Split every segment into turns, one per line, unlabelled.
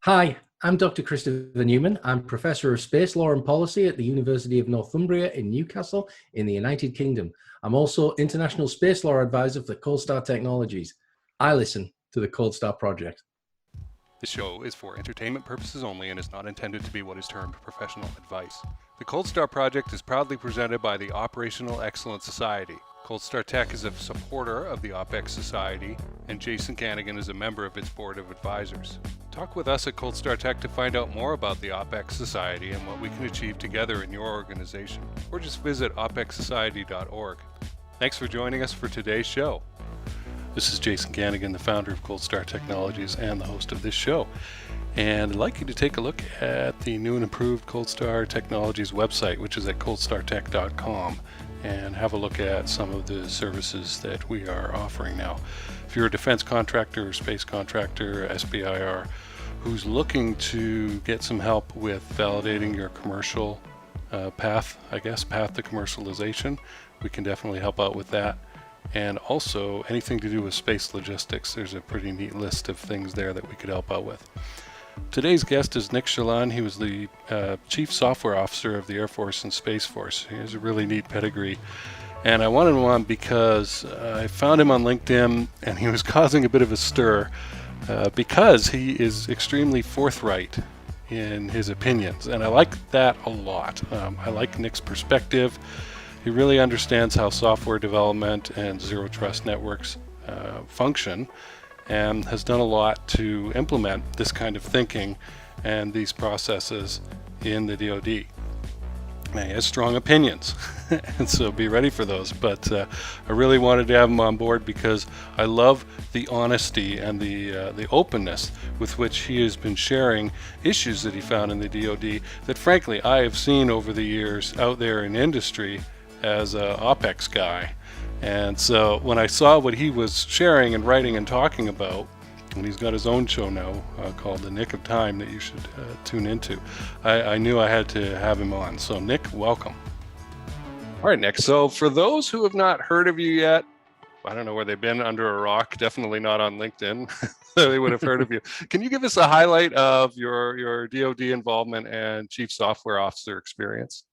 Hi, I'm Dr. Christopher Newman. I'm Professor of Space Law and Policy at the University of Northumbria in Newcastle in the United Kingdom. I'm also International Space Law Advisor for Cold Star Technologies. I listen to the Cold Star Project.
This show is for entertainment purposes only and is not intended to be what is termed professional advice. The Cold Star Project is proudly presented by the Operational Excellence Society. Cold Star Tech is a supporter of the OpEx Society, and Jason Kanigan is a member of its board of advisors. Talk with us at Cold Star Tech to find out more about the OpEx Society and what we can achieve together in your organization, or just visit opexsociety.org. Thanks for joining us for today's show. This is Jason Kanigan, the founder of Cold Star Technologies and the host of this show. And I'd like you to take a look at the new and improved Cold Star Technologies website, which is at coldstartech.com, and have a look at some of the services that we are offering now. If you're a defense contractor or space contractor, SBIR, who's looking to get some help with validating your commercial path to commercialization, we can definitely help out with that. And also anything to do with space logistics. There's a pretty neat list of things there that we could help out with. Today's guest is Nick Chaillan. He was the Chief Software Officer of the Air Force and Space Force. He has a really neat pedigree. And I wanted him on because I found him on LinkedIn and he was causing a bit of a stir because he is extremely forthright in his opinions. And I like that a lot. I like Nick's perspective. He really understands how software development and zero trust networks function, and has done a lot to implement this kind of thinking and these processes in the DoD. Now, he has strong opinions, and so be ready for those. But I really wanted to have him on board because I love the honesty and the openness with which he has been sharing issues that he found in the DoD that, frankly, I have seen over the years out there in industry as an OpEx guy. And so when I saw what he was sharing and writing and talking about, and he's got his own show now called The Nick of Time that you should tune into, I knew I had to have him on. So Nick, welcome. All right, Nick. So for those who have not heard of you yet, I don't know where they've been, under a rock, definitely not on LinkedIn, so they would have heard of you. Can you give us a highlight of your DoD involvement and Chief Software Officer experience?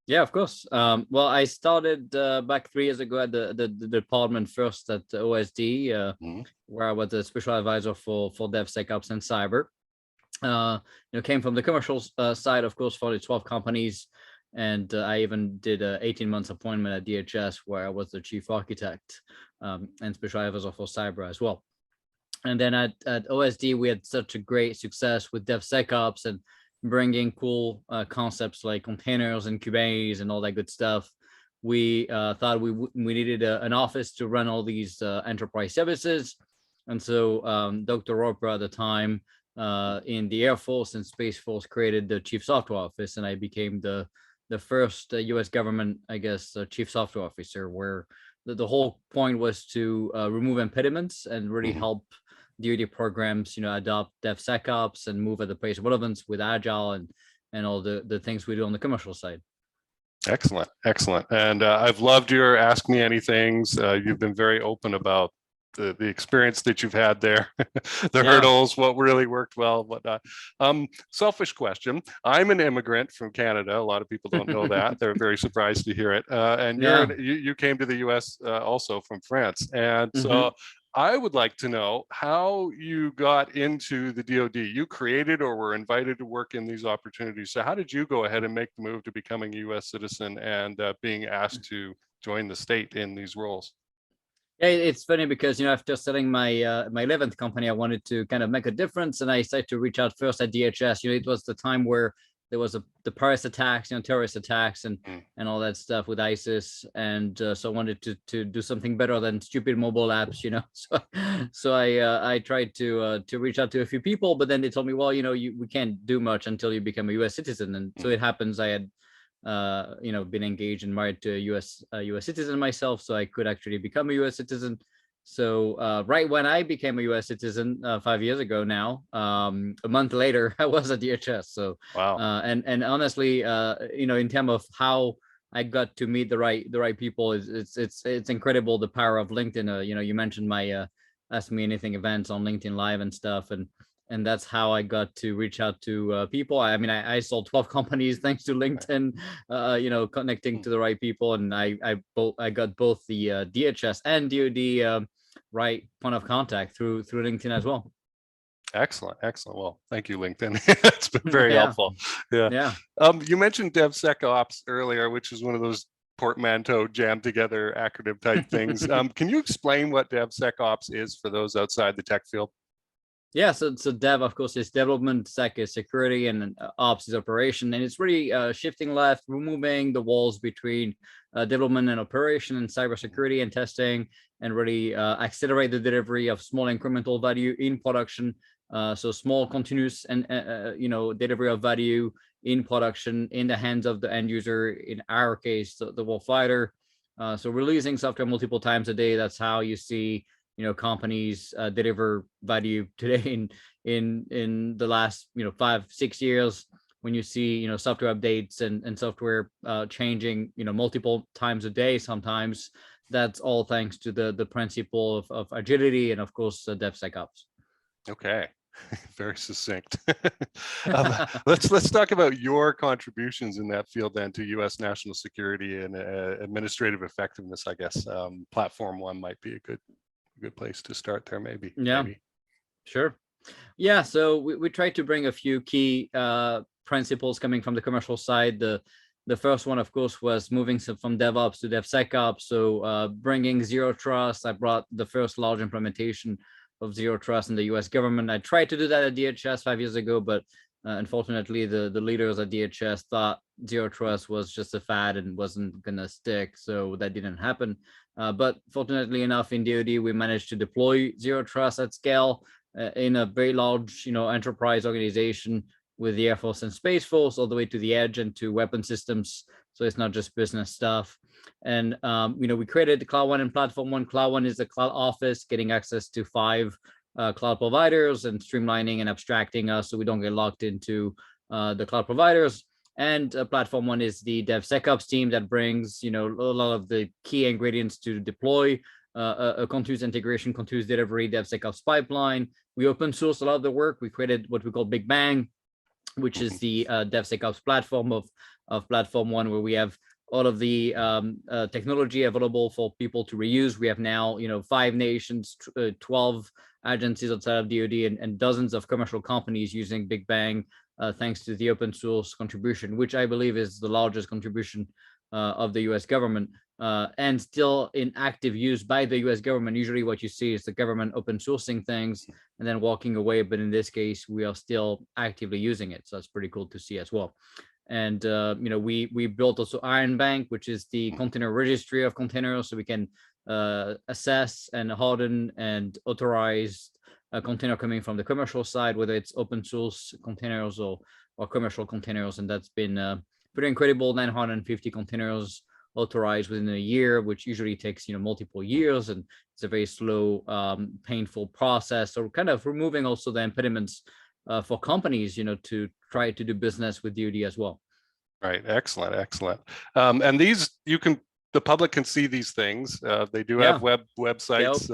Yeah, of course. Well, I started back 3 years ago at the department, first at OSD, where I was a special advisor for Devsecops and cyber. Came from the commercial side, of course, for the 12 companies. And I even did an 18 months appointment at DHS, where I was the chief architect and special advisor for cyber as well. And then at OSD, we had such a great success with Devsecops and bringing cool concepts like containers and Kubernetes and all that good stuff. We thought we needed an office to run all these enterprise services. And so Dr. Roper at the time in the Air Force and Space Force created the Chief Software Office, and I became the first US government, Chief Software Officer, where the whole point was to remove impediments and really help DoD programs, adopt Devsecops and move at the pace of relevance with Agile and all the things we do on the commercial side.
Excellent. And I've loved your Ask Me Anythings. You've been very open about the experience that you've had there, hurdles, what really worked well, whatnot. Selfish question. I'm an immigrant from Canada. A lot of people don't know that. They're very surprised to hear it. And you came to the US also from France. And so I would like to know how you got into the DoD. You created or were invited to work in these opportunities. So how did you go ahead and make the move to becoming a US citizen and being asked to join the state in these roles?
Yeah, it's funny because, after selling my my 11th company, I wanted to kind of make a difference. And I started to reach out first at DHS. It was the time where there was the Paris attacks, terrorist attacks and all that stuff with ISIS. And so I wanted to do something better than stupid mobile apps, So I tried to reach out to a few people, but then they told me, well, we can't do much until you become a US citizen. And so it happens I had, been engaged and married to a US citizen myself, so I could actually become a US citizen. So right when I became a US citizen 5 years ago now, a month later, I was at DHS. So
wow.
And honestly, in terms of how I got to meet the right people, it's incredible, the power of LinkedIn. You mentioned my Ask Me Anything events on LinkedIn Live and stuff, and and that's how I got to reach out to people. I mean, I sold 12 companies thanks to LinkedIn, connecting to the right people, and I got both the DHS and DoD right point of contact through LinkedIn as well.
Excellent. Well, thank you, LinkedIn. It's been very helpful. Yeah. You mentioned DevSecOps earlier, which is one of those portmanteau jammed together acronym type things. Can you explain what DevSecOps is for those outside the tech field?
Yeah, so dev, of course, is development, sec is security, and ops is operation. And it's really shifting left, removing the walls between development and operation, and cybersecurity and testing, and really accelerate the delivery of small incremental value in production. So small continuous and delivery of value in production in the hands of the end user, in our case the warfighter. So releasing software multiple times a day, that's how you see companies deliver value today in the last 5-6 years, when you see software updates and software changing multiple times a day sometimes. That's all thanks to the principle of agility and, of course, DevSecOps.
Okay. Very succinct. Let's talk about your contributions in that field then to U.S. national security and administrative effectiveness. I guess Platform One might be a good place to start there, maybe.
Yeah, sure. Yeah, so we tried to bring a few key principles coming from the commercial side. The first one, of course, was moving from DevOps to DevSecOps. So bringing zero trust. I brought the first large implementation of zero trust in the US government. I tried to do that at DHS 5 years ago, but unfortunately the leaders at DHS thought zero trust was just a fad and wasn't gonna stick, so that didn't happen. But fortunately enough, in DoD we managed to deploy zero trust at scale in a very large enterprise organization, with the Air Force and Space Force all the way to the edge and to weapon systems. So it's not just business stuff. And we created the Cloud One and Platform One. Cloud One is the cloud office, getting access to 5 cloud providers and streamlining and abstracting us so we don't get locked into the cloud providers. And Platform One is the DevSecOps team that brings a lot of the key ingredients to deploy a continuous integration, continuous delivery DevSecOps pipeline. We open source a lot of the work. We created what we call Big Bang, which is the DevSecOps platform of Platform One, where we have all of the technology available for people to reuse. We have now 5 nations, 12 agencies outside of DoD, and dozens of commercial companies using Big Bang, thanks to the open source contribution, which I believe is the largest contribution of the US government, and still in active use by the US government. Usually what you see is the government open sourcing things and then walking away, but in this case we are still actively using it, so that's pretty cool to see as well. And we built also Iron Bank, which is the container registry of containers, so we can assess and harden and authorize a container coming from the commercial side, whether it's open source containers or commercial containers. And that's been pretty incredible. 950 containers authorized within a year, which usually takes multiple years, and it's a very slow, painful process. So kind of removing also the impediments for companies to try to do business with DoD as well.
Right. Excellent. And these, the public can see these things. They do have websites.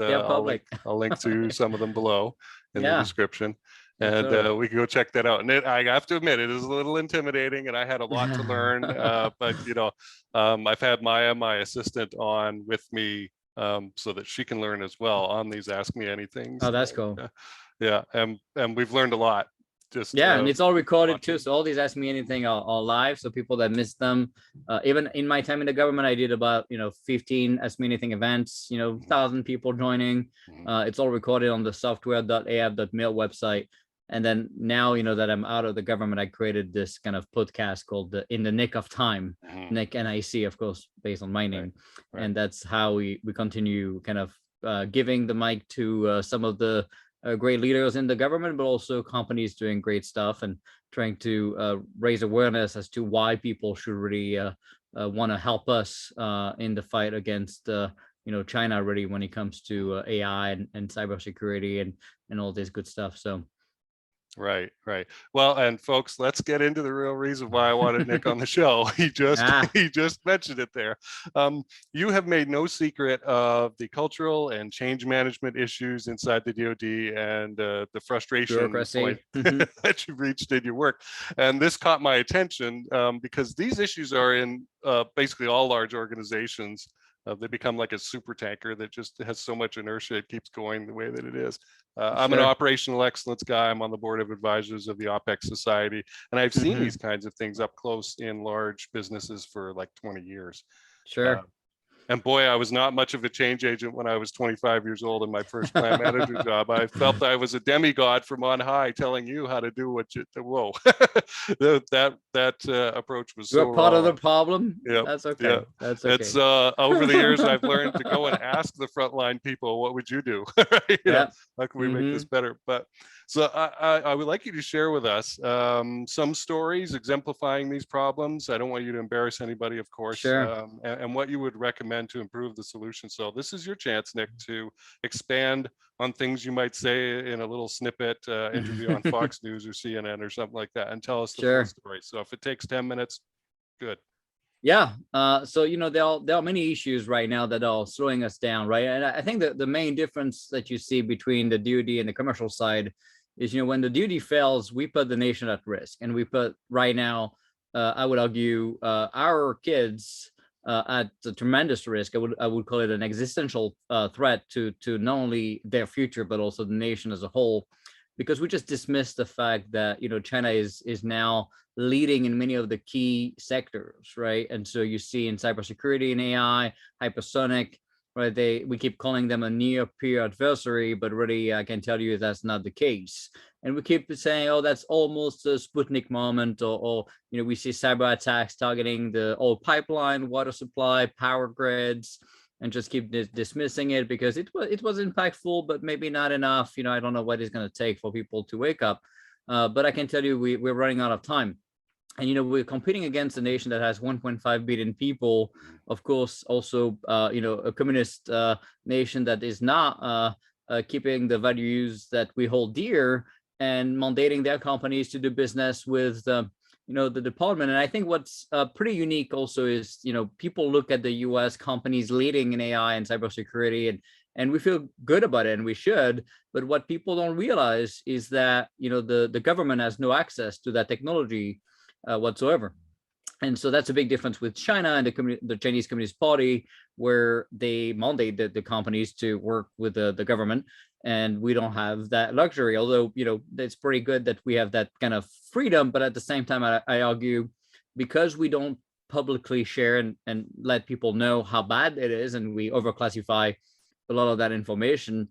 I'll link to some of them below in the description. And we can go check that out. And I have to admit, it is a little intimidating, and I had a lot to learn. But I've had Maya, my assistant, on with me so that she can learn as well on these Ask Me Anything.
Oh, that's cool.
Yeah, and we've learned a lot.
And it's all recorded too, so all these Ask Me Anything are live, so people that missed them, even in my time in the government, I did about 15 Ask Me Anything events, 1,000 people joining. It's all recorded on the software.af.mil website. And then now that I'm out of the government, I created this kind of podcast called In the Nick of Time, Nick, NIC, of course, based on my name. Right. And that's how we continue kind of giving the mic to some of the great leaders in the government, but also companies doing great stuff, and trying to raise awareness as to why people should really want to help us in the fight against China, really, when it comes to AI and cybersecurity and all this good stuff. So
Right, right. Well, and folks, let's get into the real reason why I wanted Nick on the show. He just
Ah,
he just mentioned it there. You have made no secret of the cultural and change management issues inside the DoD and the frustration point
bureaucracy. Mhm.
that you've reached in your work. And this caught my attention because these issues are in basically all large organizations. They become like a super tanker that just has so much inertia, it keeps going the way that it is. I'm an
Sure.
operational excellence guy. I'm on the board of advisors of the OpEx Society, and I've seen
Mhm.
these kinds of things up close in large businesses for like 20 years. Uh,
Sure.
and boy, I was not much of a change agent when I was 25 years old in my first plant manager job. I felt I was a demigod from on high telling you how to do what you, whoa, that approach was
You're
so
part of the
wrong.
problem.
Yeah,
That's
yeah.
okay. That's
It's
okay.
over the years I've learned to go and ask the frontline people, what would you do? Right?
Yeah.
How can we make this
Hmm.
better? But so I would like you to share with us some stories exemplifying these problems. I don't want you to embarrass anybody, of course,
Sure.
and what you would recommend to improve the solution. So this is your chance, Nick, to expand on things you might say in a little snippet interview on Fox News or CNN or something like that, and tell us the full
Sure.
story. So if it takes 10 minutes, good.
Yeah. So there are many issues right now that are slowing us down, right? And I think that the main difference that you see between the DoD and the commercial side is, when the DoD fails, we put the nation at risk, and we put right now, I would argue, our kids at a tremendous risk. I would call it an existential threat to not only their future but also the nation as a whole, because we just dismiss the fact that China is now leading in many of the key sectors, right? And so you see in cybersecurity and AI, hypersonic, right? We keep calling them a near peer adversary, but really I can tell you that's not the case. And we keep saying, oh, that's almost a Sputnik moment, or we see cyber attacks targeting the oil pipeline, water supply, power grids, and just keep dismissing it because it was impactful, but maybe not enough. I don't know what it's going to take for people to wake up. But I can tell you, we're running out of time. And we're competing against a nation that has 1.5 billion people, of course, also a communist nation that is not keeping the values that we hold dear, and mandating their companies to do business with the department. And I think what's pretty unique also is people look at the US companies leading in AI and cybersecurity, and we feel good about it, and we should. But what people don't realize is that the government has no access to that technology whatsoever. And so that's a big difference with China and the Chinese Communist Party, where they mandate the companies to work with the government. And we don't have that luxury, although, it's pretty good that we have that kind of freedom. But at the same time, I argue, because we don't publicly share and let people know how bad it is, and we overclassify a lot of that information,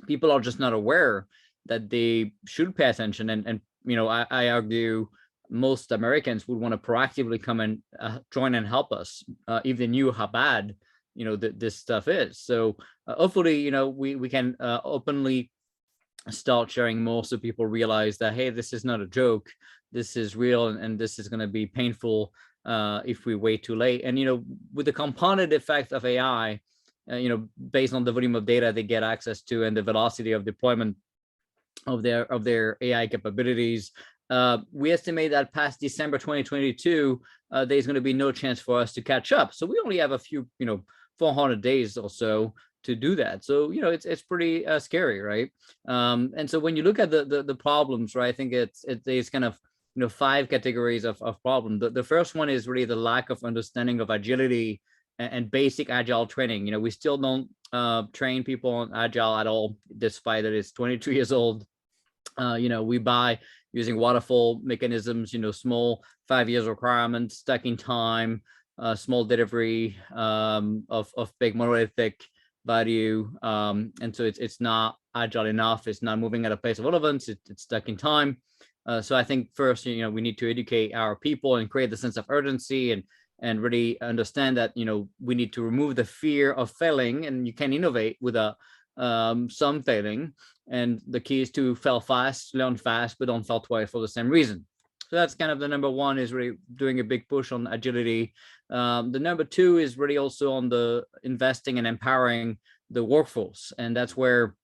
people are just not aware that they should pay attention. And I argue most Americans would want to proactively come and join and help us if they knew how bad this stuff is. So hopefully we can openly start sharing more, so people realize that, hey, this is not a joke, this is real, and this is going to be painful if we wait too late. And with the compounded effect of AI, based on the volume of data they get access to and the velocity of deployment of their AI capabilities, we estimate that past December 2022, there's going to be no chance for us to catch up. So we only have a few, 400 days or so to do that. So it's pretty scary, right? And so when you look at the problems, right, I think it's kind of 5 categories of problem. The first one is really the lack of understanding of agility and basic agile training. We still don't train people on agile at all, despite that it's 22 years old. We buy using waterfall mechanisms, small 5 years requirements, stacking time, small delivery of big monolithic value. And so it's not agile enough. It's not moving at a pace of relevance. It's stuck in time. So I think first, we need to educate our people and create the sense of urgency, and really understand that, we need to remove the fear of failing, and you can innovate without some failing. And the key is to fail fast, learn fast, but don't fail twice for the same reason. So that's kind of the number one, is really doing a big push on agility. The number two is really also on the investing and empowering the workforce. And that's where,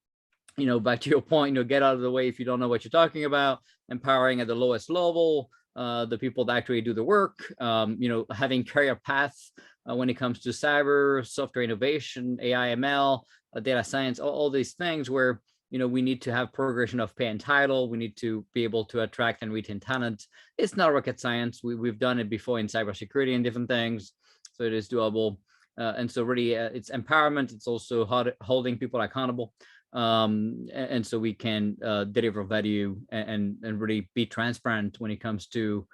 back to your point, get out of the way if you don't know what you're talking about, empowering at the lowest level, the people that actually do the work, having career paths when it comes to cyber, software innovation, AI, ML, data science, all these things where, we need to have progression of pay and title. We need to be able to attract and retain talent. It's not rocket science. We've done it before in cybersecurity and different things. So it is doable. And so really it's empowerment. It's also holding people accountable. And so we can deliver value and really be transparent when it comes to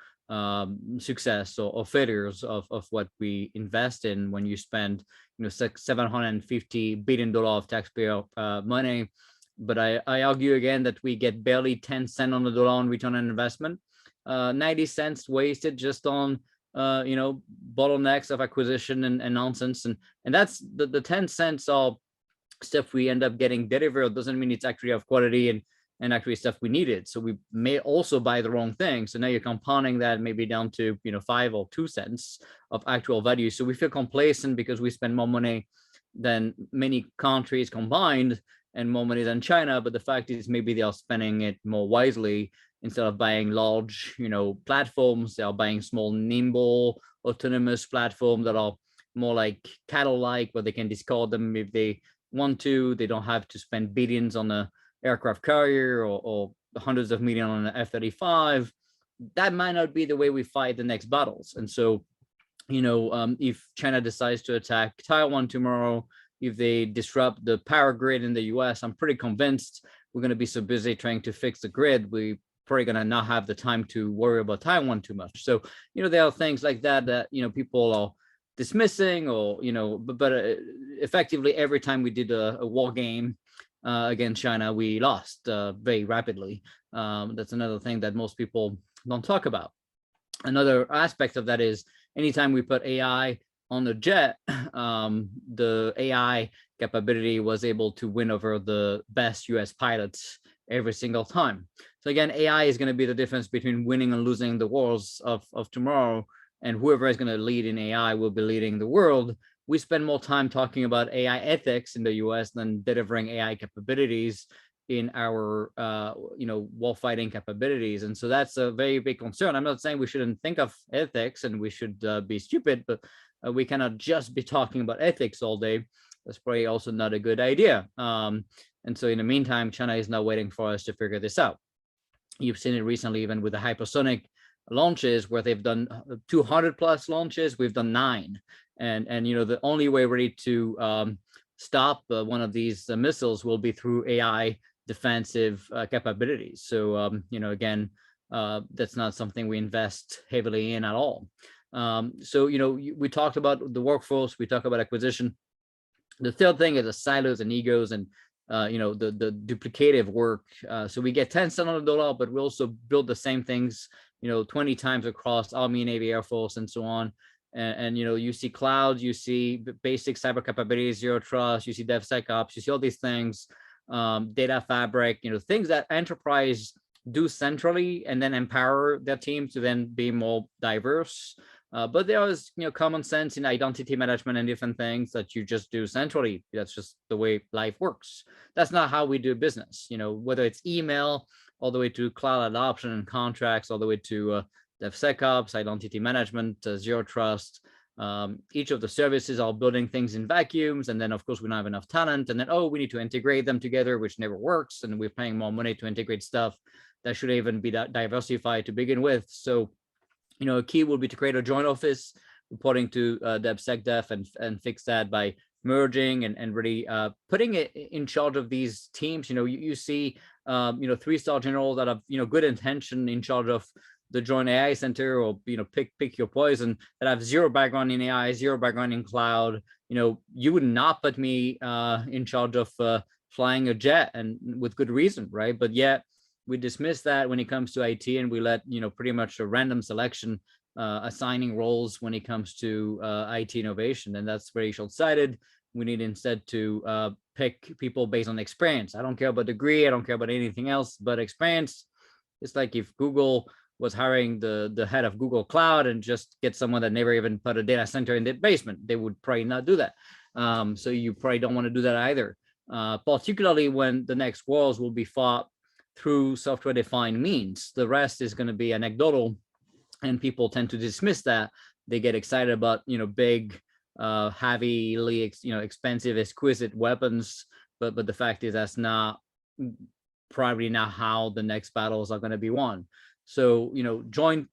success or failures of what we invest in. When you spend $750 billion of taxpayer money, but I argue again that we get barely 10 cents on the dollar on return on investment, 90 cents wasted just on bottlenecks of acquisition and nonsense, and that's the 10 cents are stuff we end up getting delivered. Doesn't mean it's actually of quality and actually stuff we needed. So we may also buy the wrong thing. So now you're compounding that maybe down to 5 or 2 cents of actual value. So we feel complacent because we spend more money than many countries combined and more money than China. But the fact is maybe they are spending it more wisely. Instead of buying large, platforms, they are buying small, nimble, autonomous platforms that are more like cattle-like, where they can discard them if they want to. They don't have to spend billions on a aircraft carrier or hundreds of millions on an F-35. That might not be the way we fight the next battles. And so, if China decides to attack Taiwan tomorrow, if they disrupt the power grid in the US, I'm pretty convinced we're going to be so busy trying to fix the grid, we probably going to not have the time to worry about Taiwan too much. So, there are things like that, people are dismissing or, but effectively every time we did a war game against China, we lost very rapidly. That's another thing that most people don't talk about. Another aspect of that is anytime we put AI on the jet, the AI capability was able to win over the best US pilots every single time. So again, AI is going to be the difference between winning and losing the wars of tomorrow, and whoever is going to lead in AI will be leading the world. We spend more time talking about AI ethics in the US than delivering AI capabilities in our warfighting capabilities. And so that's a very big concern. I'm not saying we shouldn't think of ethics and we should be stupid, but we cannot just be talking about ethics all day. That's probably also not a good idea. And so in the meantime, China is now waiting for us to figure this out. You've seen it recently, even with the hypersonic launches, where they've done 200 plus launches. We've done 9. And the only way really to stop one of these missiles will be through AI defensive capabilities. So, again, that's not something we invest heavily in at all. So, we talked about the workforce, we talk about acquisition. The third thing is the silos and egos and, the duplicative work. So we get 10 cents on the dollar, but we also build the same things, 20 times across Army, Navy, Air Force, and so on. And you see clouds, you see basic cyber capabilities, zero trust, you see DevSecOps, you see all these things, data fabric, things that enterprise do centrally and then empower their team to then be more diverse. But there is, common sense in identity management and different things that you just do centrally. That's just the way life works. That's not how we do business. Whether it's email, all the way to cloud adoption and contracts, all the way to DevSecOps, identity management, zero trust. Each of the services are building things in vacuums, and then of course we don't have enough talent, and then we need to integrate them together, which never works, and we're paying more money to integrate stuff that should even be diversified to begin with. So, a key will be to create a joint office reporting to DevSecDef and fix that by merging and really putting it in charge of these teams. You see 3-star generals that have good intention in charge of the joint AI center, or pick your poison, that have zero background in AI, zero background in cloud. You would not put me in charge of flying a jet, and with good reason, right? But yet we dismiss that when it comes to IT, and we let pretty much a random selection assigning roles when it comes to IT innovation, and that's very short-sighted. We need instead to pick people based on experience. I don't care about degree, I don't care about anything else but experience. It's like if Google was hiring the head of Google Cloud and just get someone that never even put a data center in their basement, they would probably not do that. So you probably don't want to do that either. particularly when the next wars will be fought through software-defined means. The rest is going to be anecdotal, and people tend to dismiss that. They get excited about, big, heavily, expensive, exquisite weapons, but the fact is that's not probably not how the next battles are going to be won. So, joint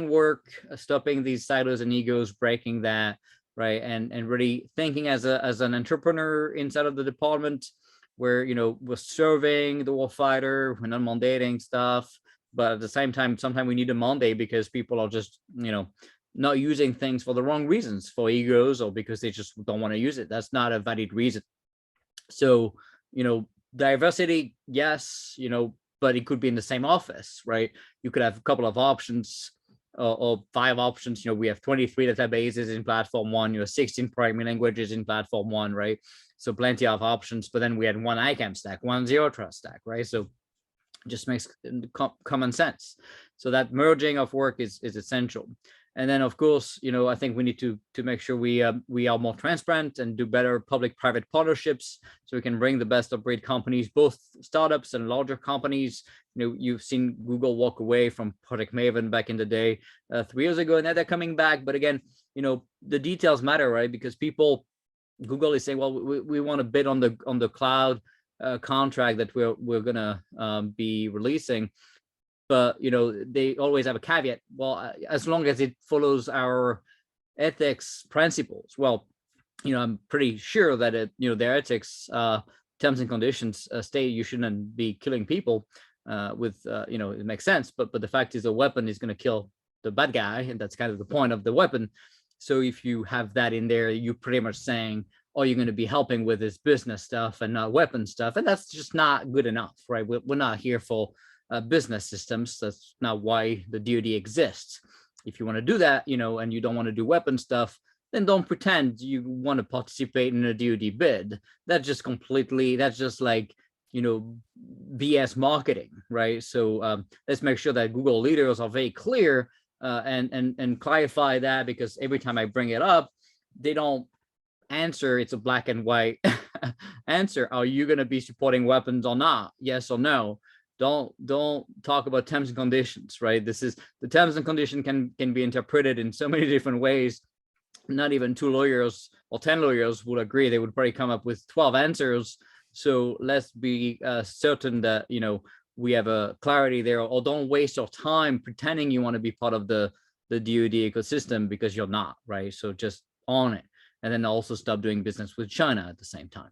work, stopping these silos and egos, breaking that, right, and really thinking as an entrepreneur inside of the department, where we're serving the warfighter, we're not mandating stuff, but at the same time, sometimes we need a mandate because people are just not using things for the wrong reasons, for egos, or because they just don't want to use it. That's not a valid reason. So diversity, yes, but it could be in the same office, right? You could have a couple of options, or 5 options. We have 23 databases in platform 1, 16 programming languages in platform 1, right? So plenty of options, but then we had one ICAM stack, one zero trust stack, right? So it just makes common sense. So that merging of work is essential. And then, of course, I think we need to make sure we are more transparent and do better public-private partnerships, so we can bring the best of breed companies, both startups and larger companies. You've seen Google walk away from Project Maven back in the day, 3 years ago, and now they're coming back. But again, the details matter, right? Because Google is saying, well, we want to bid on the cloud contract that we're gonna be releasing. But they always have a caveat. Well, as long as it follows our ethics principles. Well, I'm pretty sure that their ethics terms and conditions state you shouldn't be killing people. It makes sense. But the fact is, a weapon is going to kill the bad guy, and that's kind of the point of the weapon. So if you have that in there, you're pretty much saying all you're going to be helping with is business stuff and not weapon stuff, and that's just not good enough, right? We're not here for business systems. That's not why the DoD exists. If you want to do that, and you don't want to do weapon stuff, then don't pretend you want to participate in a DoD bid. That's just like, BS marketing, right? So let's make sure that Google leaders are very clear and clarify that, because every time I bring it up, they don't answer. It's a black and white answer. Are you going to be supporting weapons or not? Yes or no? Don't talk about terms and conditions, right? The terms and condition can be interpreted in so many different ways. Not even 2 lawyers or 10 lawyers would agree. They would probably come up with 12 answers. So let's be certain that we have a clarity there, or don't waste your time pretending you want to be part of the DoD ecosystem, because you're not, right? So just own it, and then also stop doing business with China at the same time.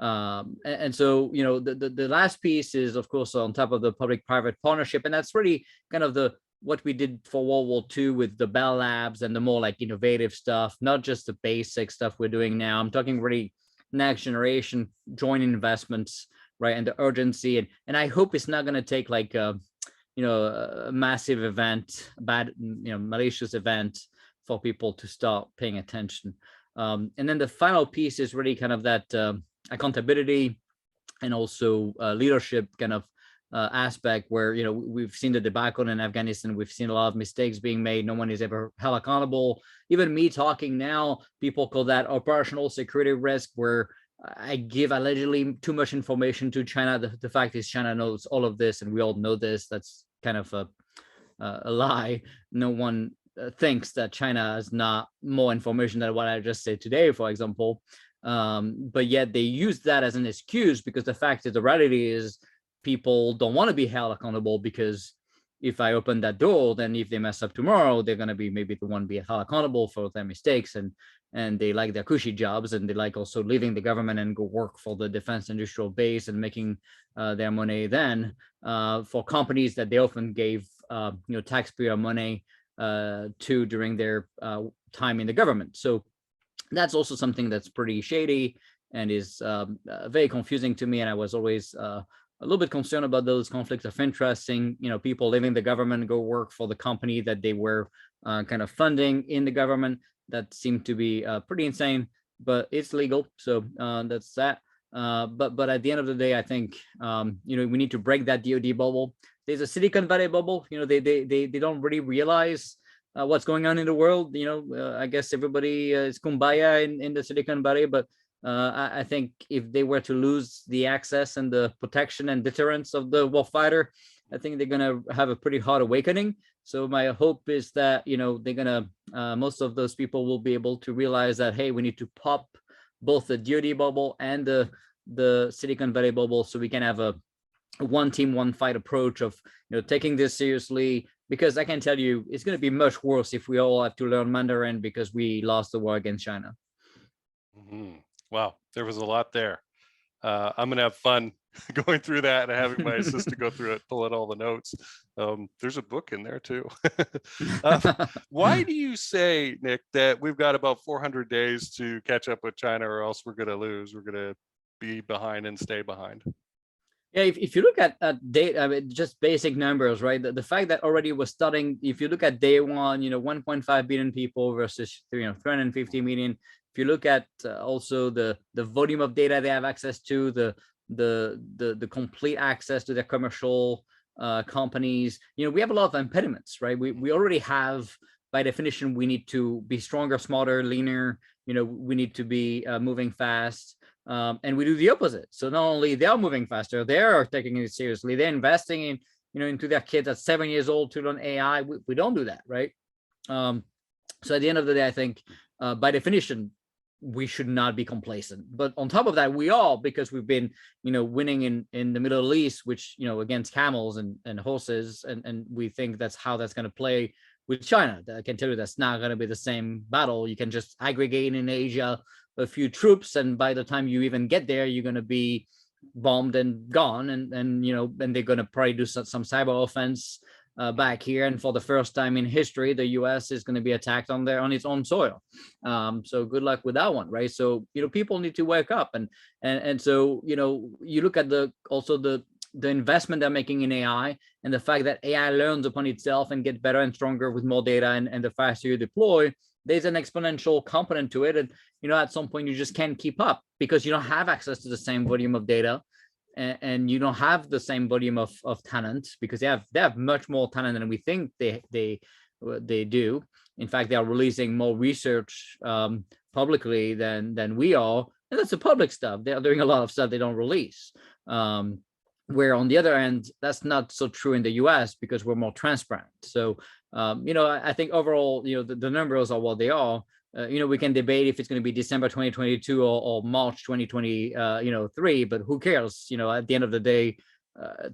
And so, the last piece is, of course, on top of the public-private partnership, and that's really kind of what we did for World War II with the Bell Labs and the more like innovative stuff, not just the basic stuff we're doing now. I'm talking really next generation joint investments, right? And the urgency, and I hope it's not going to take like a massive event, malicious event, for people to start paying attention. And then the final piece is really kind of that accountability and also leadership kind of aspect, where we've seen the debacle in Afghanistan. We've seen a lot of mistakes being made. No one is ever held accountable. Even me talking now, people call that operational security risk, where I give allegedly too much information to China. The fact is, China knows all of this, and we all know this. That's kind of a lie. No one thinks that China has not more information than what I just said today, for example. But yet they use that as an excuse, because the fact is, the reality is, people don't want to be held accountable, because if I open that door, then if they mess up tomorrow, they're going to be maybe the one being held accountable for their mistakes, and they like their cushy jobs, and they like also leaving the government and go work for the defense industrial base and making their money then for companies that they often gave taxpayer money to during their time in the government. So that's also something that's pretty shady and is very confusing to me. And I was always a little bit concerned about those conflicts of interest, seeing people leaving the government go work for the company that they were kind of funding in the government. That seemed to be pretty insane, but it's legal, so that's that. But at the end of the day, I think we need to break that DoD bubble. There's a Silicon Valley bubble. They don't really realize what's going on in the world. I guess everybody is kumbaya in the Silicon Valley, but I think if they were to lose the access and the protection and deterrence of the warfighter, I think they're going to have a pretty hard awakening. So my hope is that, they're going to, most of those people will be able to realize that, hey, we need to pop both the DoD bubble and the Silicon Valley bubble, so we can have a one team, one fight approach of, taking this seriously, because I can tell you it's going to be much worse if we all have to learn Mandarin because we lost the war against China.
Wow, there was a lot there. I'm gonna have fun going through that and having my assistant go through it, pull out all the notes. There's a book in there too. Why do you say, Nick, that we've got about 400 days to catch up with China, or else we're gonna lose? We're gonna be behind and stay behind.
Yeah, if you look at data, I mean, just basic numbers, right? The fact that already we're starting, if you look at day one, 1.5 billion people versus 350 million. If you look at also the volume of data they have access to, the complete access to their commercial companies, we have a lot of impediments, right? We already have, by definition, we need to be stronger, smarter, leaner. We need to be moving fast. And we do the opposite. So not only they are moving faster, they are taking it seriously. They're investing in, into their kids at 7 years old to learn AI. We don't do that, right? So at the end of the day, I think by definition, we should not be complacent. But on top of that, we are, because we've been, winning in the Middle East, which, against camels and horses. And we think that's how that's going to play with China. I can tell you that's not going to be the same battle. You can just aggregate in Asia a few troops, and by the time you even get there, you're going to be bombed and gone, and they're going to probably do some cyber offense back here, and for the first time in history, the US is going to be attacked on its own soil. So good luck with that one, right? So people need to wake up, and so you look at the investment they're making in AI, and the fact that AI learns upon itself and gets better and stronger with more data, and the faster you deploy, there's an exponential component to it. And, at some point you just can't keep up because you don't have access to the same volume of data, and you don't have the same volume of talent, because they have much more talent than we think they do. In fact, they are releasing more research publicly than we are. And that's the public stuff. They're doing a lot of stuff they don't release. Where on the other end, that's not so true in the US because we're more transparent. So, I think overall, the numbers are what they are. We can debate if it's going to be December 2022 or March 2023, but who cares? At the end of the day,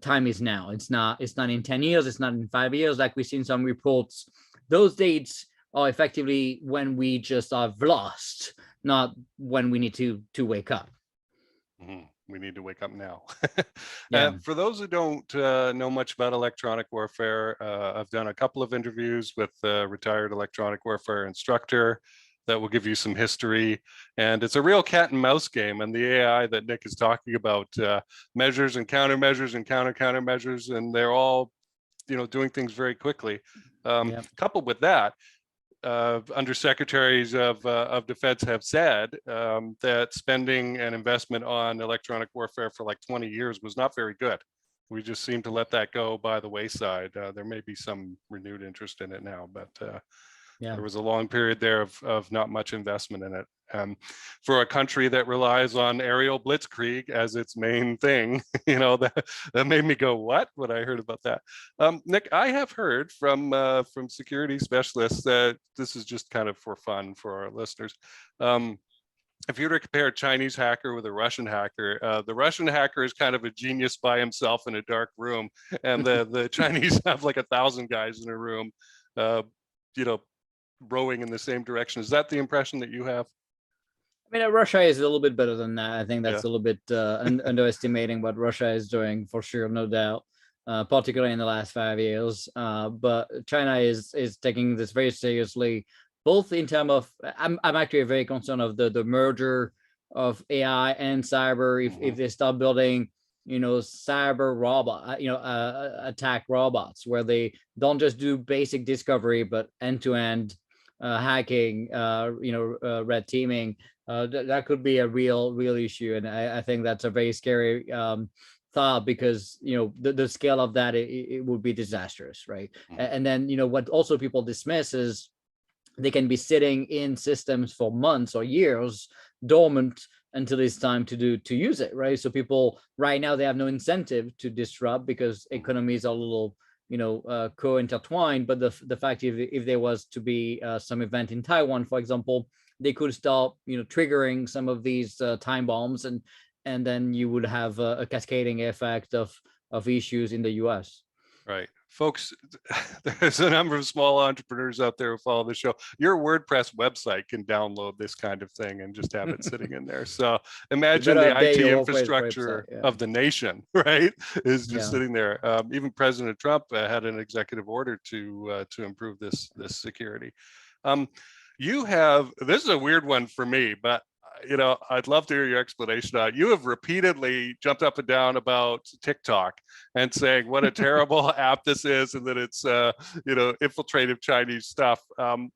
time is now. It's not in 10 years. It's not in 5 years. Like we see in some reports, those dates are effectively when we just have lost, not when we need to wake up.
Mm-hmm. We need to wake up now.
Yeah.
For those who don't know much about electronic warfare, I've done a couple of interviews with a retired electronic warfare instructor that will give you some history. And it's a real cat and mouse game. And the AI that Nick is talking about measures and countermeasures and countermeasures, and they're all, doing things very quickly. Coupled with that, undersecretaries of defense have said that spending and investment on electronic warfare for like 20 years was not very good. We just seem to let that go by the wayside. There may be some renewed interest in it now, but there was a long period there of not much investment in it. For a country that relies on aerial blitzkrieg as its main thing, that made me go, what? When I heard about that. Nick, I have heard from security specialists that this is just kind of for fun for our listeners. If you were to compare a Chinese hacker with a Russian hacker, the Russian hacker is kind of a genius by himself in a dark room, and the Chinese have like 1,000 guys in a room, rowing in the same direction. Is that the impression that you have?
I mean, Russia is a little bit better than that. I think that's a little bit underestimating what Russia is doing, for sure, no doubt, particularly in the last 5 years. But China is taking this very seriously, both in terms of, I'm actually very concerned of the merger of AI and cyber. If they start building, cyber robot, attack robots, where they don't just do basic discovery, but end-to-end hacking, red teaming, that could be a real issue. And I think that's a very scary thought, because the scale of that, it would be disastrous, right? And then what also people dismiss is they can be sitting in systems for months or years dormant, until it's time to use it, right? So people right now, they have no incentive to disrupt because economies are a little, co-intertwined. But the fact, if there was to be some event in Taiwan, for example, they could start, triggering some of these time bombs, and then you would have a cascading effect of issues in the US.
Right. Folks, there's a number of small entrepreneurs out there who follow the show. Your WordPress website can download this kind of thing and just have it sitting in there. So imagine the IT infrastructure of the nation, right, is just sitting there. Even President Trump had an executive order to improve this security. You have, this is a weird one for me, but I'd love to hear your explanation on it. You have repeatedly jumped up and down about TikTok and saying what a terrible app this is, and that it's infiltrative Chinese stuff.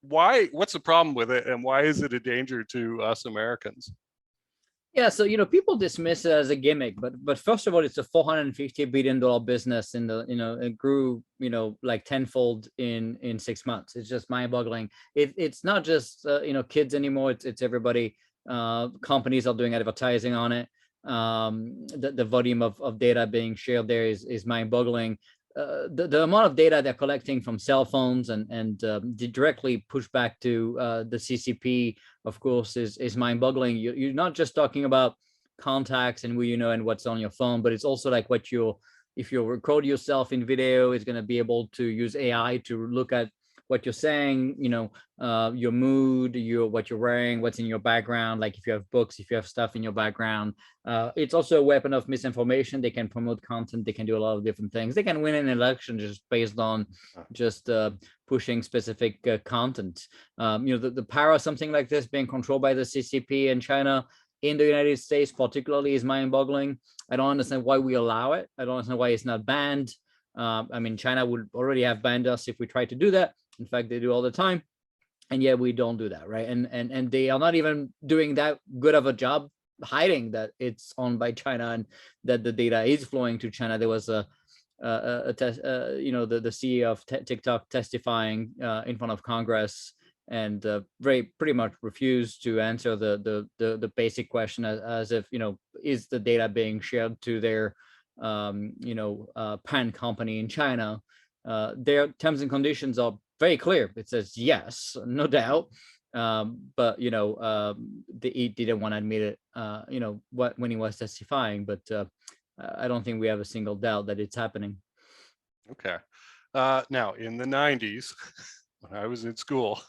What's the problem with it, and why is it a danger to us Americans?
Yeah, so people dismiss it as a gimmick, but first of all, it's a $450 billion business it grew like tenfold in 6 months. It's just mind-boggling. It's not just kids anymore. It's everybody. Companies are doing advertising on it. The volume of data being shared there is mind-boggling. The amount of data they're collecting from cell phones and directly push back to the CCP, of course, is mind-boggling. You're not just talking about contacts and who and what's on your phone, but it's also like if you record yourself in video, it's going to be able to use AI to look at what you're saying, your mood, what you're wearing, what's in your background. Like if you have books, if you have stuff in your background, it's also a weapon of misinformation. They can promote content. They can do a lot of different things. They can win an election just based on just pushing specific content. The power of something like this being controlled by the CCP and China in the United States particularly is mind-boggling. I don't understand why we allow it. I don't understand why it's not banned. China would already have banned us if we tried to do that. In fact, they do all the time, and yet we don't do that, right? And they are not even doing that good of a job hiding that it's owned by China and that the data is flowing to China. There was the CEO of TikTok testifying in front of Congress, and pretty much refused to answer the basic question as if is the data being shared to their parent company in China. Their terms and conditions are very clear. It says yes, no doubt, but he didn't want to admit it when he was testifying, but I don't think we have a single doubt that it's happening.
Okay. Now in the 90s when I was in school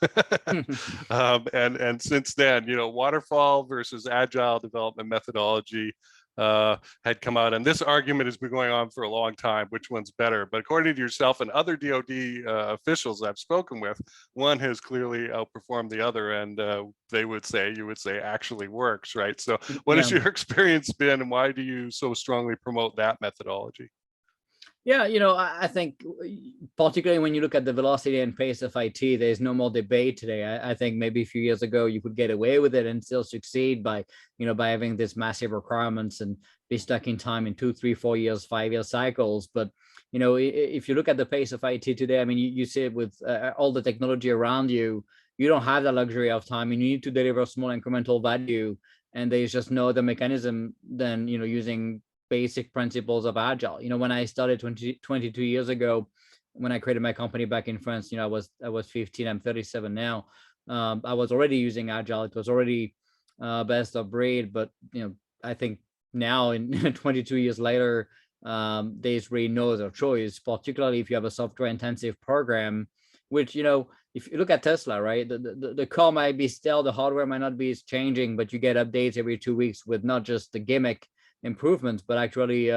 and since then, waterfall versus agile development methodology had come out, and this argument has been going on for a long time, which one's better. But according to yourself and other DoD officials I've spoken with, one has clearly outperformed the other, and you would say actually works, right? So what has your experience been, and why do you so strongly promote that methodology?
Yeah, I think particularly when you look at the velocity and pace of IT, there's no more debate today. I think maybe a few years ago you could get away with it and still succeed by having this massive requirements and be stuck in time in 2, 3, 4 years, 5-year cycles. But if you look at the pace of IT today, you see it with all the technology around you. You don't have the luxury of time. You need to deliver small incremental value, and there's just no other mechanism than using basic principles of agile. When I started 22 years ago, when I created my company back in France, I was 15, I'm 37 now. I was already using agile. It was already best of breed, but I think now in 22 years later, there's really no other choice, particularly if you have a software intensive program, which if you look at Tesla, right, the car might be still, the hardware might not be changing, but you get updates every 2 weeks with not just the gimmick improvements, but actually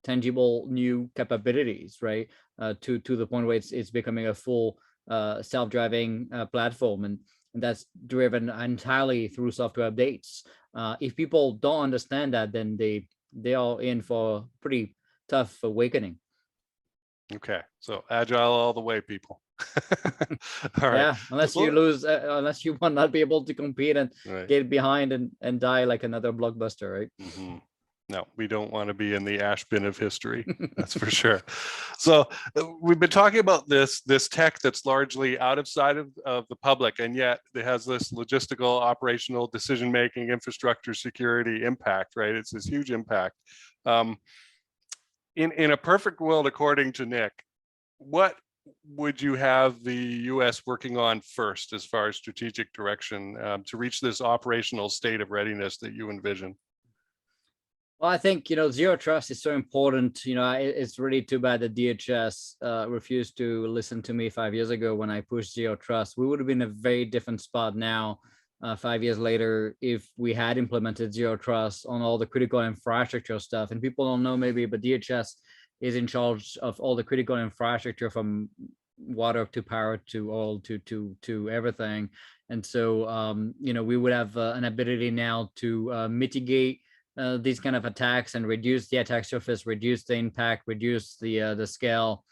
tangible new capabilities, right? To the point where it's becoming a full self-driving platform, and that's driven entirely through software updates. If people don't understand that, then they are in for a pretty tough awakening.
Okay, so agile all the way, people. All right.
Yeah, unless you lose, unless you will not be able to compete and get behind and die like another blockbuster, right?
Mm-hmm. No, we don't want to be in the ash bin of history. That's for sure. So we've been talking about this tech that's largely out of sight of the public, and yet it has this logistical, operational, decision-making, infrastructure, security impact, right? It's this huge impact. In a perfect world, according to Nick, what would you have the U.S. working on first as far as strategic direction to reach this operational state of readiness that you envision?
Well, I think, zero trust is so important. It's really too bad that DHS refused to listen to me 5 years ago when I pushed zero trust. We would have been in a very different spot now, 5 years later, if we had implemented zero trust on all the critical infrastructure stuff. And people don't know maybe, but DHS is in charge of all the critical infrastructure, from water to power to oil to everything. And so, we would have an ability now to mitigate these kind of attacks and reduce the attack surface, reduce the impact, reduce the scale.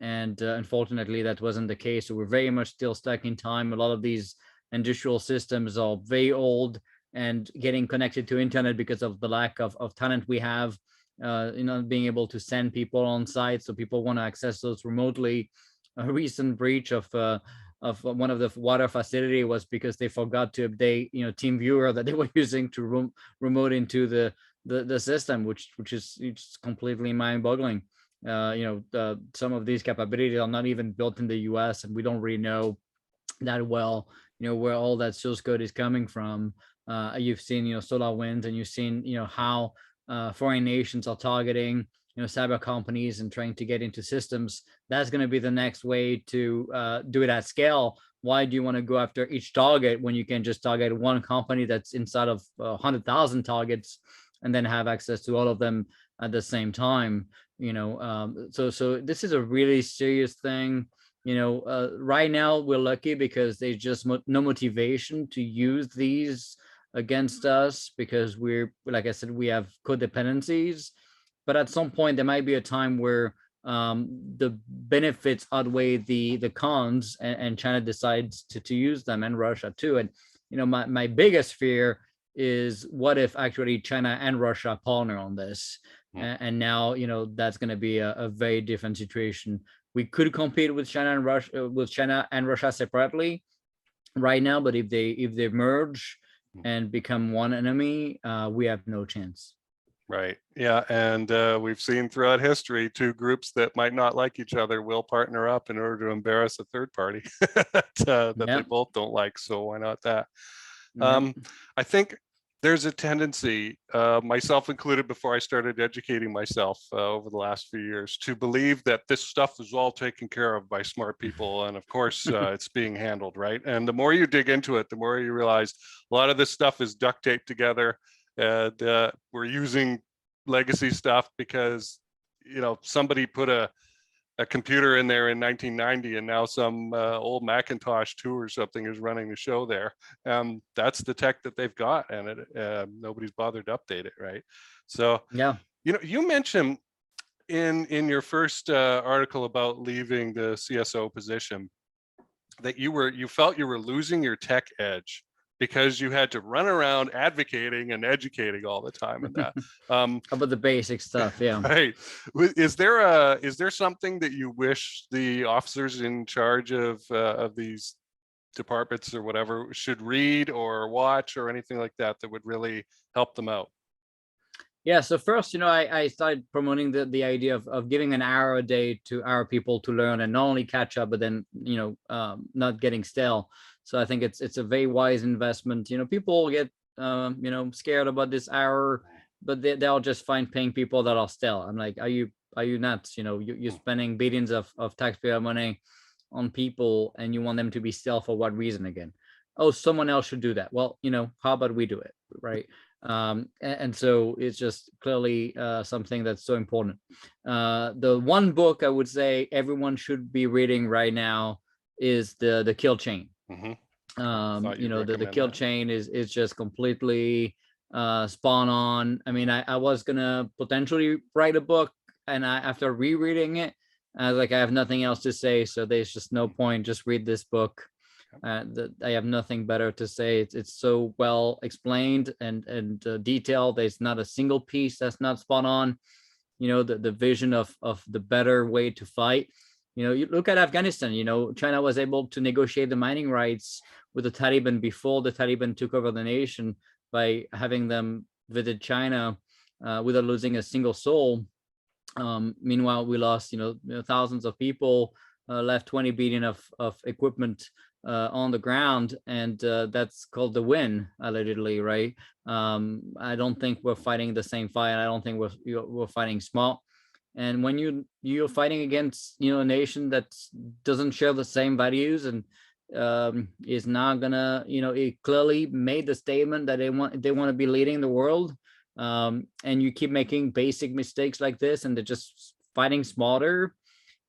And unfortunately, that wasn't the case. So we're very much still stuck in time. A lot of these industrial systems are very old and getting connected to internet because of the lack of talent we have, being able to send people on site. So people want to access those remotely. A recent breach of one of the water facility was because they forgot to update, TeamViewer that they were using to remote into the system, which is it's completely mind-boggling. Some of these capabilities are not even built in the US, and we don't really know that well, where all that source code is coming from. You've seen, SolarWinds, and you've seen, how foreign nations are targeting cyber companies and trying to get into systems. That's going to be the next way to do it at scale. Why do you want to go after each target when you can just target one company that's inside of 100,000 targets and then have access to all of them at the same time? So this is a really serious thing. Right now we're lucky because there's just no motivation to use these against us, because we're, like I said, we have codependencies. But at some point, there might be a time where the benefits outweigh the cons, and China decides to use them, and Russia too. And my biggest fear is, what if actually China and Russia partner on this? And now that's going to be a very different situation. We could compete with China and Russia separately right now, but if they merge and become one enemy, we have no chance.
Right. Yeah. And we've seen throughout history, two groups that might not like each other will partner up in order to embarrass a third party that they both don't like. So why not that? I think there's a tendency, myself included, before I started educating myself over the last few years, to believe that this stuff is all taken care of by smart people. And of course, it's being handled, right? And the more you dig into it, the more you realize a lot of this stuff is duct taped together. And we're using legacy stuff because somebody put a computer in there in 1990, and now some old Macintosh 2 or something is running the show there. That's the tech that they've got, and nobody's bothered to update it, right? So
yeah,
you mentioned in your first article about leaving the CSO position that you felt you were losing your tech edge because you had to run around advocating and educating all the time, and that
about the basic stuff. Yeah.
Right. Is there something that you wish the officers in charge of these departments or whatever should read or watch or anything like that would really help them out?
Yeah. So first, I started promoting the idea of giving an hour a day to our people to learn and not only catch up, but then, not getting stale. So I think it's a very wise investment. People get, scared about this hour, but they'll just find paying people that are stale. I'm like, are you nuts? You're spending billions of taxpayer money on people, and you want them to be stale for what reason again? Oh, someone else should do that. Well, how about we do it, right? And so it's just clearly something that's so important. The one book I would say everyone should be reading right now is the Kill Chain. The Kill Chain is just completely spawn on. I mean, I was gonna potentially write a book, and after rereading it, I was like, I have nothing else to say, so there's just no point. Just read this book. I have nothing better to say. It's so well explained and detailed. There's not a single piece that's not spot on. The vision of the better way to fight. You look at Afghanistan. China was able to negotiate the mining rights with the Taliban before the Taliban took over the nation by having them visit China without losing a single soul. Meanwhile, we lost thousands of people, left 20 billion of equipment on the ground, and that's called the win, allegedly, right? I don't think we're fighting the same fight. I don't think we're fighting small. And when you're fighting against a nation that doesn't share the same values and is not gonna it clearly made the statement that they want to be leading the world, and you keep making basic mistakes like this, and they're just fighting smarter,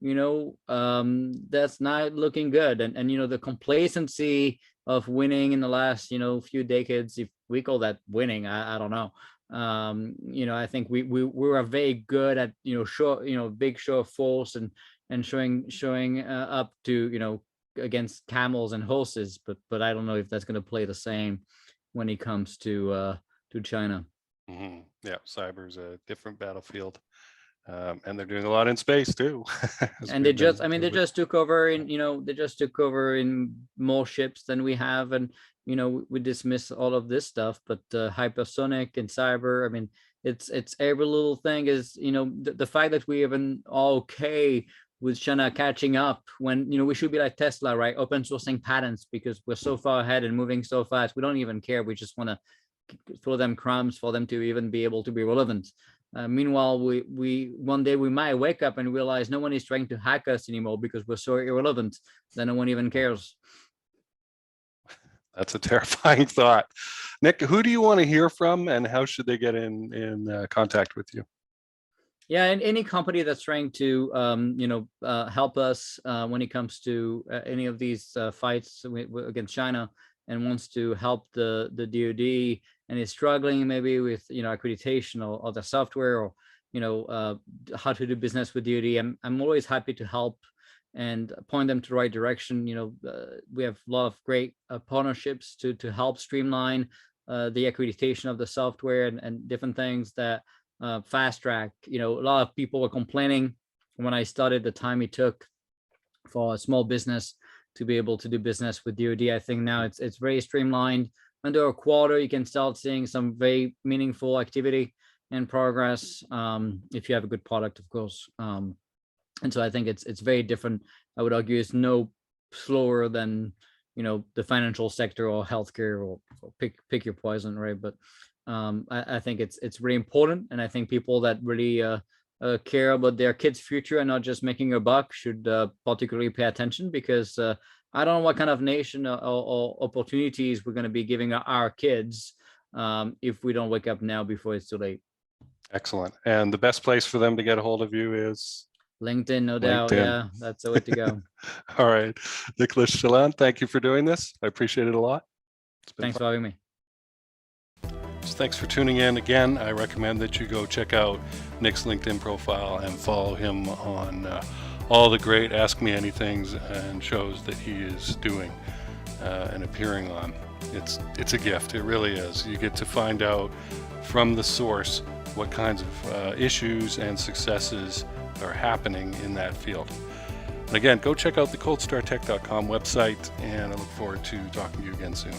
that's not looking good. And the complacency of winning in the last few decades, if we call that winning, I don't know. I think we were very good at big show of force and showing up to against camels and horses, but I don't know if that's going to play the same when it comes to China.
Mm-hmm. Yeah, cyber's a different battlefield. And they're doing a lot in space too.
And they just took over in more ships than we have, and we dismiss all of this stuff, but hypersonic and cyber, it's every little thing is the fact that we even are okay with China catching up when we should be like Tesla, right? Open sourcing patents because we're so far ahead and moving so fast. We don't even care. We just want to throw them crumbs for them to even be able to be relevant. Meanwhile, we one day we might wake up and realize no one is trying to hack us anymore because we're so irrelevant that no one even cares.
That's a terrifying thought. Nick, who do you want to hear from, and how should they get in contact with you?
Yeah, and any company that's trying to help us when it comes to any of these fights against China and wants to help the DoD and is struggling maybe with accreditation or the software or how to do business with DoD, I'm always happy to help and point them to the right direction. We have a lot of great partnerships to help streamline the accreditation of the software and different things that fast track. A lot of people were complaining when I started the time it took for a small business to be able to do business with DoD. I think now it's very streamlined. Under a quarter, you can start seeing some very meaningful activity and progress if you have a good product, of course. And so I think it's very different. I would argue it's no slower than the financial sector or healthcare or pick your poison, right? But I think it's really important, and I think people that really care about their kids' future and not just making a buck should particularly pay attention, because I don't know what kind of nation or opportunities we're going to be giving our kids if we don't wake up now before it's too late.
Excellent. And the best place for them to get a hold of you is?
LinkedIn, no doubt. Yeah, that's the way to go.
All right. Nicolas Chaillan, thank you for doing this. I appreciate it a lot.
Thanks for having me.
So thanks for tuning in. Again, I recommend that you go check out Nick's LinkedIn profile and follow him on all the great Ask Me Anythings and shows that he is doing and appearing on. It's a gift. It really is. You get to find out from the source what kinds of issues and successes are happening in that field. And again, go check out the coldstartech.com website, and I look forward to talking to you again soon.